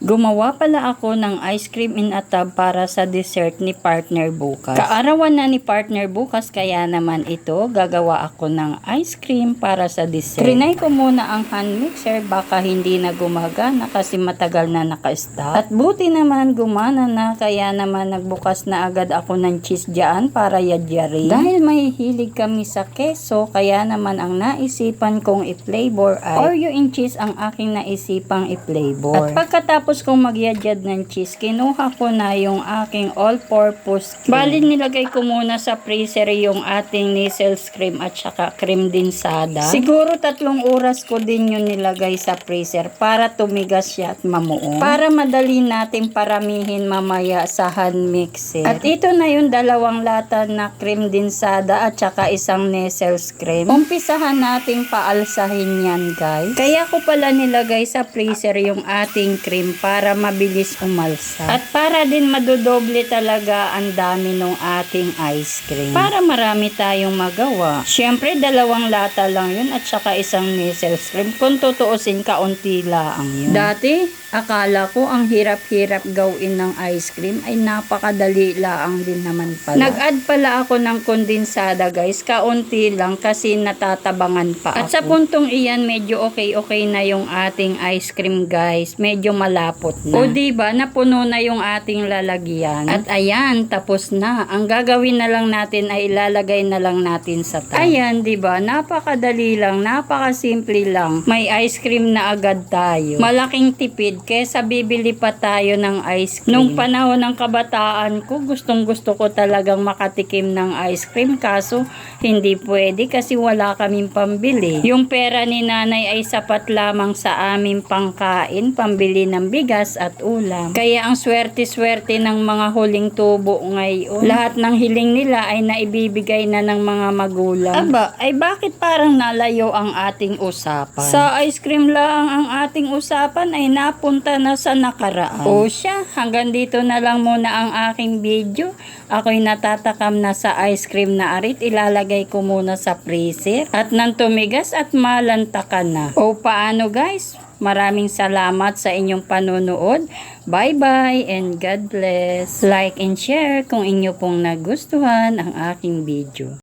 Gumawa pala ako ng ice cream in a tub para sa dessert ni partner bukas. Kaarawan na ni partner bukas, kaya naman ito gagawa ako ng ice cream para sa dessert. Trinay ko muna ang hand mixer, baka hindi na gumagana kasi matagal na naka-stop. At buti naman gumana na, kaya naman nagbukas na agad ako ng cheese dyan para yadyarin. Dahil may hilig kami sa keso, kaya naman ang naisipan kong i-flavor ay Oreo in cheese ang aking naisipang i-flavor. At pagkatapos kong magyadyad ng cheese, kinuha ko na yung aking all-purpose cream. Bali, nilagay ko muna sa freezer yung ating Nestle's cream at saka cream densada. Siguro 3 oras ko din yun nilagay sa freezer para tumigas siya at mamuo. Para madali natin paramihin mamaya sa hand mixer. At ito na yung 2 lata na cream densada at saka isang Nestle's cream. Umpisahan nating paalsahin yan, guys. Kaya ko pala nilagay sa freezer yung ating cream para mabilis umalsa. At para din madodoble talaga ang dami ng ating ice cream. Para marami tayong magawa. Siyempre, 2 lata lang yun at saka isang Nestle's cream. Kung tutuusin, kaunti lang yun. Dati, akala ko ang hirap-hirap gawin ng ice cream ay napakadali lang din naman pala. Nag-add pala ako ng kondensada, guys. Kaunti lang kasi natatabangan pa ako. At sa puntong iyan, medyo okay na yung ating ice cream, guys. Medyo malapot na. O diba, napuno na yung ating lalagyan. At ayan, tapos na. Ang gagawin na lang natin ay ilalagay na lang natin sa tub. Ayan, diba, napakadali lang, napakasimple lang. May ice cream na agad tayo. Malaking tipid kesa bibili pa tayo ng ice cream. Nung panahon ng kabataan ko, gustong-gusto ko talagang makatikim ng ice cream, kaso hindi pwede kasi wala kaming pambili. Yung pera ni nanay ay sapat lamang sa aming pangkain, pambili ng bigas at ulam. Kaya ang swerte-swerte ng mga huling tubo ngayon. Lahat ng hiling nila ay naibibigay na ng mga magulang. Aba, ay bakit parang nalayo ang ating usapan? Sa ice cream lang ang ating usapan ay napunta na sa nakaraan. O siya, hanggang dito na lang muna ang aking video. Ako'y natatakam na sa ice cream na arit. Ilalagay ko muna sa freezer. At nang tumigas at malantakan na. O paano, guys? Maraming salamat sa inyong panonood. Bye-bye and God bless. Like and share kung inyo pong nagustuhan ang aking video.